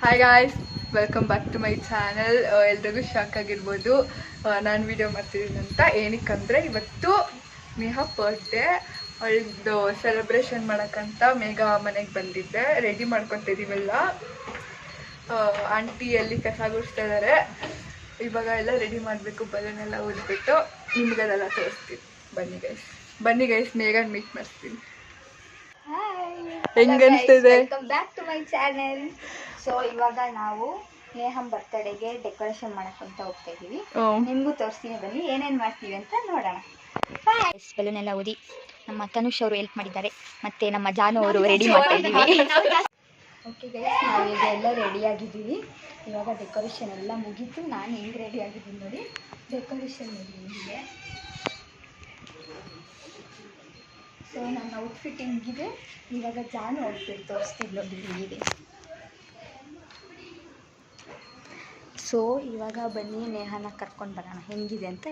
Hi guys, welcome back to my channel. ಎಲ್ರಿಗೂ shock ಆಗಿರ್ಬೋದು ನಾನು ವಿಡಿಯೋ ಮಾಡ್ತಿದ್ದೀನಿ ಅಂತ. ಏನಕ್ಕಂದರೆ ಇವತ್ತು ನೇಹಾ ಬರ್ತ್ಡೇ, ಅವಳದ್ದು ಸೆಲೆಬ್ರೇಷನ್ ಮಾಡೋಕ್ಕಂತ ಮೇಘ ಮನೆಗೆ ಬಂದಿದ್ದೆ. ರೆಡಿ ಮಾಡ್ಕೊತಿದ್ದೀವೆಲ್ಲ. ಆಂಟಿ ಅಲ್ಲಿ ಕಸ ಗುಡಿಸ್ತಾ ಇದ್ದಾರೆ. ಇವಾಗ ಎಲ್ಲ ರೆಡಿ ಮಾಡಬೇಕು, ಬಲೂನೆಲ್ಲ ಊದ್ಬಿಟ್ಟು ನಿಮ್ಗದೆಲ್ಲ ತೋರಿಸ್ತೀನಿ. ಬನ್ನಿ ಗೈಸ್ ಮೇಘನ್ ಮೀಟ್ ಮಾಡ್ತೀನಿ. ಹೆಂಗ ಅನಿಸ್ತಿದೆ? Welcome back to my channel. So ಇವಾಗ ನಾವು ನೇಹಂ ಬರ್ತಡೆಗೆ ಡೆಕೋರೇಷನ್ ಮಾಡಕ್ಕಂತ ಹೋಗ್ತಾ ಇದೀವಿ. ನಿಮ್ಗೂ ತೋರಿಸ್ತೀನಿ, ಬನ್ನಿ ಏನೇನ್ ಮಾಡ್ತೀವಿ ಅಂತ ನೋಡೋಣ. ಬಲೂನ್ ಎಲ್ಲ ಊದಿ ನಮ್ಮ ತನುಷ್ ಅವರು ಹೆಲ್ಪ್ ಮಾಡಿದ್ದಾರೆ, ಮತ್ತೆ ನಮ್ಮ ಜಾನು ಅವರು ರೆಡಿ ಮಾಡ್ತಾ ಇದೀವಿ. ಓಕೆ ಗೈಸ್, ನಾವು ಈಗ ಎಲ್ಲ ರೆಡಿ ಆಗಿದ್ದೀವಿ. ಇವಾಗ ಡೆಕೋರೇಷನ್ ಎಲ್ಲ ಮುಗೀತು. ನಾನು ಹೆಂಗೆ ರೆಡಿ ಆಗಿದ್ದೀನಿ ನೋಡಿ. ಡೆಕೋರೇಷನ್ ನೋಡಿ ಹಿಂಗಿದೆ. ಸೊ ನನ್ನ ಔಟ್ಫಿಟ್ ಹಿಂಗಿದೆ. ಇವಾಗ ಜಾನು ಔಟ್ಫಿಟ್ ತೋರಿಸ್ತಿದ್ದು ನೋಡಿ ಹಿಂಗಿದೆ. ಸೊ ಇವಾಗ ಬನ್ನಿ ನೇಹಾನ ಕರ್ಕೊಂಡು ಬರೋಣ, ಹೆಂಗಿದೆ ಅಂತ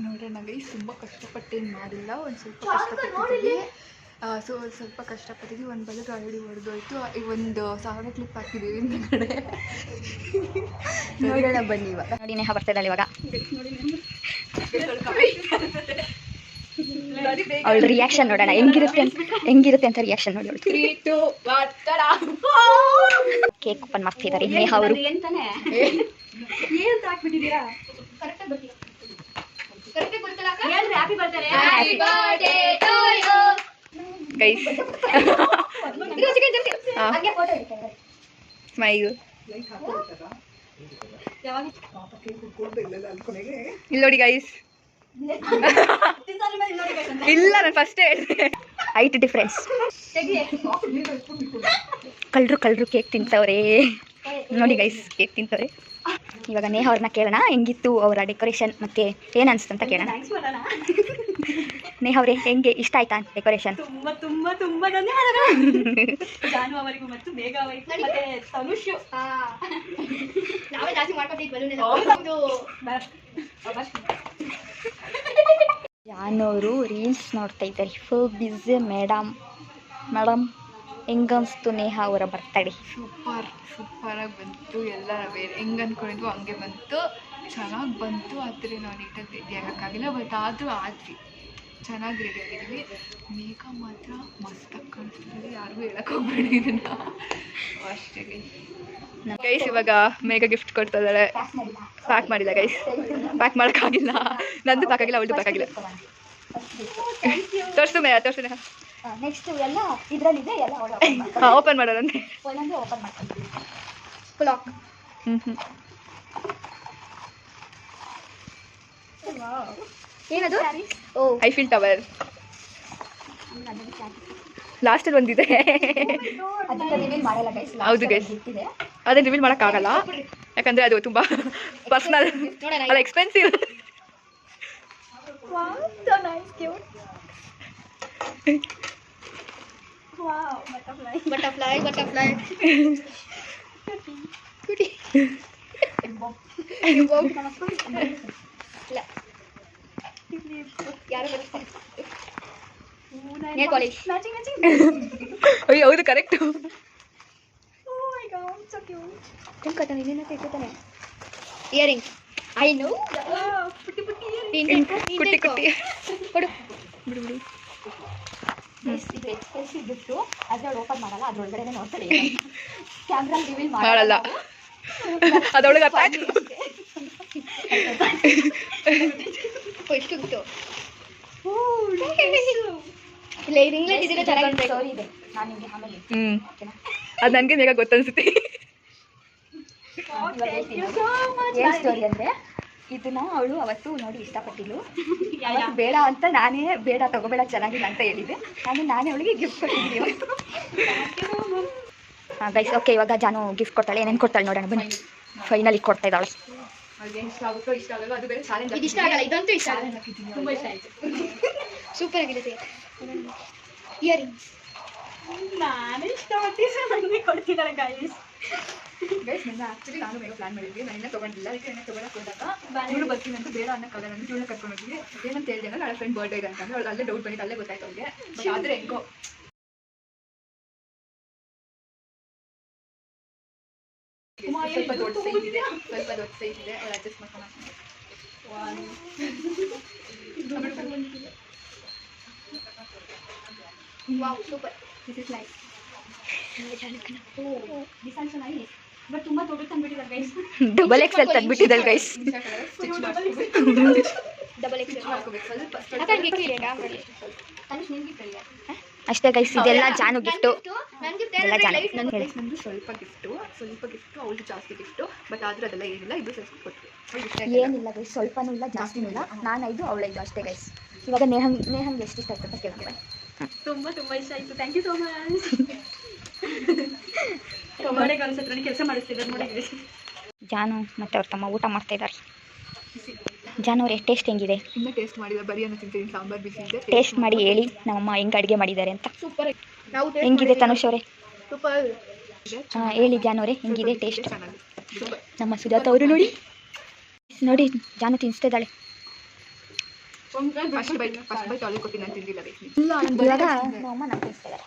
ನೋಡೋಣ ಗೈಸ್. ತುಂಬ ಕಷ್ಟಪಟ್ಟೇನು ಮಾಡಿಲ್ಲ, ಒಂದು ಸ್ವಲ್ಪ ಕಷ್ಟಪಟ್ಟಿದ್ದೀವಿ. ಸ್ವಲ್ಪ ಕಷ್ಟಪಟ್ಟಿದ್ದೀವಿ. ಒಂದು ಬಲೂನ್ ಆಲ್ರೆಡಿ ಹೊಡೆದೋಯ್ತು. ಈಗ ಒಂದು 1000 ಕ್ಲಿಪ್ ಹಾಕಿದ್ದೀವಿ ಹಿಂದಗಡೆ. ನೋಡೋಣ ಬನ್ನಿ. ಇವಾಗ ನೋಡಿ ನೇಹಾ ಬರ್ತಿದ್ದಾಳೆ. ಇವಾಗ ಅವಳ ರಿಯಾಕ್ಷನ್ ನೋಡೋಣ, ಹೆಂಗಿರುತ್ತೆ ಅಂತ ರಿಯಾಕ್ಷನ್ ನೋಡಿ. ಕೇಕ್ ಓಪನ್ ಮಾಡ್ತಿದ್ದಾರೆ ನೇಹಾ ಅವರು. ಗೈಸ್ ಸ್ಮೈಲ್ ಇಲ್ಲಿ ನೋಡಿ ಗೈಸ್. ಇಲ್ಲ, ನಾನು ಫಸ್ಟ್ ಹೇಳಿದೆ. Height difference. ಕಳ್ರು ಕೇಕ್ ತಿಂತವ್ರೆ ನೋಡಿ ಗೈಸ್, ಕೇಕ್ ತಿಂತವ್ರೆ. ಇವಾಗ ನೇಹಾ ಅವ್ರನ್ನ ಕೇಳೋಣ, ಹೆಂಗಿತ್ತು ಅವರ ಡೆಕೋರೇಷನ್, ಮತ್ತೆ ಏನು ಅನಿಸ್ತು ಅಂತ ಕೇಳೋಣ. ನೇಹಾ ಅವರೇ, ಹೆಂಗೆ ಇಷ್ಟ ಆಯ್ತಾ ಡೆಕೋರೇಷನ್? ತುಂಬಾ ತುಂಬಾ ತುಂಬಾ ಧನ್ಯವಾದಗಳು ಜಾನು ಅವರಿಗೂ ಮತ್ತು ಮೇಘ ಅವರಿಗೂ ಮತ್ತೆ ತನುಷ್. ನಾವೇ ಜಾಸ್ತಿ ಮಾಡ್ಕೊತೀವಿ. ಜಾನು ಅವರು ರೀಲ್ಸ್ ನೋಡ್ತಾ ಇದ್ದಾರೆ, ಫುಲ್ ಬಿಸಿ. ಮೇಡಮ್ ಹೆಂಗನ್ಸ್ತು ನೇಹಾ ಅವರ ಬರ್ತಡೇ? ಸೂಪರಾಗಿ ಬಂತು. ಎಲ್ಲ ಬೇರೆ ಹೆಂಗೆ ಅಂದ್ಕೊಂಡಿದ್ವು ಹಂಗೆ ಬಂತು, ಚೆನ್ನಾಗಿ ಬಂತು. ಆದರೆ ನಾವು ನೀಟಾಗಿ ರೆಡಿ ಆಗೋಕ್ಕಾಗಿಲ್ಲ, ಬಟ್ ಆದರೂ ಆದ್ವಿ, ಚೆನ್ನಾಗಿ ರೆಡಿ ಆಗಿದ್ವಿ. ಮೇಘ ಮಾತ್ರ ಮಸ್ತಾಗಿ ಕಾಣಿಸ್ತಿದೆ, ಯಾರಿಗೂ ಹೇಳಕ್ಕೆ ಹೋಗ್ಬೇಡಿ ಇದನ್ನು ಅಷ್ಟೇ ಗೈಸ್. ಇವಾಗ ಮೇಘ ಗಿಫ್ಟ್ ಕೊಡ್ತಾ ಇದ್ದಾಳೆ. ಪ್ಯಾಕ್ ಮಾಡಿಲ್ಲ ಗೈಸ್, ಪ್ಯಾಕ್ ಮಾಡೋಕ್ಕಾಗಿಲ್ಲ. ನಂದು ಪ್ಯಾಕ್ ಆಗಿಲ್ಲ, ಅವಳದು ಪ್ಯಾಕ್ ಆಗಿಲ್ಲ. ತೋರಿಸು ನೇಹಾ. ನೆಕ್ಸ್ಟ್ ಎಲ್ಲ ಇದರಲ್ಲಿದೆ, ಎಲ್ಲ ಓಪನ್ ಮಾಡೋದಂತೆ. ಒಂದೊಂದೇ ಓಪನ್ ಮಾಡ್ತೀನಿ. ಕ್ಲಾಕ್ ಏನದು? ಓ, ಐಫಿಲ್ ಟವರ್. ಲಾಸ್ಟಲ್ಲಿ ಒಂದಿದೆ. ಹೌದು ಗೈಸ್, ಅದನ್ನು ರಿವೀಲ್ ಮಾಡೋಕ್ಕಾಗಲ್ಲ, ಯಾಕಂದರೆ ಅದು ತುಂಬ ಪರ್ಸ್ನಲ್, ಅದು ಎಕ್ಸ್ಪೆನ್ಸಿವ್. ಬಟರ್ಫ್ಲೈ ಅಯ್ಯೋ ಹೌದು, ಕರೆಕ್ಟು. ಇಯರಿಂಗ್. I know. ಕುಟ್ಟಿ ಕೊಡು. ಬಿಡು. ಎಕ್ಸ್ಪೆನ್ಸಿವ್ ಗಿಫ್ಟು, ಅದ್ರೊಳಗೆ ಓಪನ್ ಮಾಡಲ್ಲ, ಅದ್ರೊಳಗಡೆ ನೋಡ್ತಾರೆ. ಕ್ಯಾಮ್ರಾ ರಿವೀಲ್ ಮಾಡಲ್ಲ, ಅದರೊಳಗೆ ಅರ್ಥ ಆಯ್ತು. ಎಷ್ಟು ಗಿಫ್ಟು ಇಲ್ಲ, ಇದು ಇಂಗ್ಲಿಷ್ ಇದ್ರೆ ಚೆನ್ನಾಗಿ ಸ್ಟೋರಿ ಇದೆ. ನಾನು ನಿಮಗೆ ಆಮೇಲೆ ಅದು ನನಗೆ ಬೇಗ ಗೊತ್ತನ್ಸುತ್ತೆ. ಏನು ಸ್ಟೋರಿ ಅಂದರೆ, ಇದನ್ನ ಅವಳು ಅವತ್ತು ನೋಡಿ ಇಷ್ಟಪಟ್ಟಿಲ್ಲ. ಬೇಡ ಅಂತ ನಾನೇ, ಬೇಡ ತಗೋಬೇಡ ಚೆನ್ನಾಗಿಲ್ಲ ಅಂತ ಹೇಳಿದೆ. ನಾನೇ ಅವಳಿಗೆ ಗಿಫ್ಟ್ ಕೊಟ್ಟಿದ್ದೀನಿ. ಹಾಂ ಗೈಸ್, ಓಕೆ. ಇವಾಗ ಜಾನು ಗಿಫ್ಟ್ ಕೊಡ್ತಾಳೆ. ಏನೇನು ಕೊಡ್ತಾಳೆ ನೋಡೋಣ ಬನ್ನಿ. ಫೈನಲಿ ಕೊಡ್ತಾ ಇದ್ದಾಳೆ. ಇಷ್ಟ ಆಗಲ್ಲ, ಇದಂತೂ ಇಷ್ಟ ಆಗಲ್ಲ, ತುಂಬ ಇಷ್ಟ ಆಯಿತು. ಸೂಪರ್ ಆಗಿದೆ. ಇಯರಿಂಗ್ಸ್ ನಾನು ಇಷ್ಟಪಟ್ಟು ನನಗೆ ಕೊಡ್ತಿದ್ದಾರೆ ಗೈಸ್. ನಿನ್ನ ಆ್ಯಕ್ಚುಲಿ ನಾನು ಬೇಗ ಪ್ಲಾನ್ ಮಾಡಿದ್ವಿ, ನಾನು ಇನ್ನೂ ತೊಗೊಂಡಿಲ್ಲ. ಅದಕ್ಕೆ ಏನೋ ತೊಗೊಳಕ್ಕೆ ಹೋದಾಗ ಇವಳು ಬರ್ತೀನಿ ಅಂತ ಬೇಡ ಅನ್ನೋಕ್ಕಾಗಲ್ಲ. ನಾನು ಇವಳನ್ನ ಕರ್ಕೊಂಡು ಹೋಗಿದ್ವಿ. ಏನಂತ ಹೇಳಿದೆ ಅಂದ್ರೆ, ನಾಳೆ ಫ್ರೆಂಡ್ ಬರ್ಡೇ ಇದೆ ಅಂತಂದ್ರೆ ಅವಳು ಅಲ್ಲೇ ಡೌಟ್ ಬಂದಿತ್ತು, ಅಲ್ಲೇ ಗೊತ್ತಾಯ್ತು ಅವ್ರಿಗೆ. ಬಟ್ ಆದರೆ ಹೆಂಗೋ ಸ್ವಲ್ಪ ದೊಡ್ಡ ಸೈಜ್ ಇದೆ, ಅವ್ರು ಅಡ್ಜಸ್ಟ್ ಮಾಡ್ಕೊಂಡು wow super, this is nice. This also nice, but ತುಂಬಾ ದೊಡ್ಡ ತಂದ್ಬಿಟ್ಟಿದ್ದಾರೆ ಗೈಸ್. ಡಬಲ್ ಎಕ್ಸೆಲ್ ತಂದ್ಬಿಟ್ಟಿದ್ದಾರೆ ಗೈಸ್. ಡಬಲ್ ಎಕ್ಸ್ ಮಾಡ್ಕೋಬೇಕು ಸ್ವಲ್ಪ. ತನುಷ್ ನಿನ್ಗೆ ಕೈಯ ಅಷ್ಟೇ ಗೈಸ್, ಇದೆಲ್ಲ ಜಾನು ಗಿಫ್ಟು. ಎಲ್ಲ ಜಾನು ನಂದು ಸ್ವಲ್ಪ ಗಿಫ್ಟು, ಅವಳು ಜಾಸ್ತಿ ಗಿಫ್ಟು, ಬಟ್ ಆದ್ರೆ ಅದೆಲ್ಲ ಏನಿಲ್ಲ, ಇದು ಸ್ವಲ್ಪ ಕೊಟ್ಟು ಏನಿಲ್ಲ ಗೈಸ್, ಸ್ವಲ್ಪನೂ ಇಲ್ಲ ಜಾಸ್ತಿನೂ ಇಲ್ಲ. ನಾನು 5 ಅವಳು 5 ಅಷ್ಟೇ ಗೈಸ್. ಇವಾಗ ನೇಹಂಗೆ ಎಷ್ಟು ಇಷ್ಟ ಆಗ್ತದೆ ಕೇಳ್ಕೊಂಡು ತುಂಬಾ ಇಷ್ಟ ಆಯ್ತು. Thank you so much. ಮನೆಗೆ ಅನ್ಸತ್ರ ಕೆಲಸ ಮಾಡಿಸ್ತಿದ್ದಾರೆ ನೋಡಿ guys. ಜಾನು ಮತ್ತು ಅವ್ರ ತಮ್ಮ ಊಟ ಮಾಡ್ತಾ ಇದ್ದಾರೆ. ಜಾನು ಅವ್ರೆ, ಟೇಸ್ಟ್ ಹೆಂಗಿದೆ? ಇನ್ನೂ ಟೇಸ್ಟ್ ಮಾಡಿಲ್ಲ, ಬರೀ ಅನ್ನೋ ತಿಂತೀನಿ, ಸಾಂಬಾರು ಬಿಸಿ ಇದೆ. ಟೇಸ್ಟ್ ಮಾಡಿ ಹೇಳಿ ನಮ್ಮಮ್ಮ ಹೆಂಗೆ ಅಡುಗೆ ಮಾಡಿದ್ದಾರೆ ಅಂತ. ಸೂಪರ್. ನಾವು ಹೆಂಗಿದೆ ತನುಷ್ ಅವರೇ? ಸೂಪರ್ ಹೇಳಿ ಜಾನು ಅವರೇ, ಹೆಂಗಿದೆ ಟೇಸ್ಟ್? ಚೆನ್ನಾಗಿದೆ, ಸೂಪರ್. ನಮ್ಮ ಸುಜಾತ ಅವರು ನೋಡಿ ಜಾನು ತಿನ್ನಿಸ್ತಿದ್ದಾಳೆ. ಫಸ್ಟ್ ಬೈಟ್ ಅವಳಿಗೆ ಕೊಟ್ಟು ನಾನು ತಿಂದಿಲ್ಲ. ಇವಾಗ ನಮ್ಮಮ್ಮ ನಾನು ತಿನ್ನಿಸ್ತಾ ಇದ್ದಾರೆ.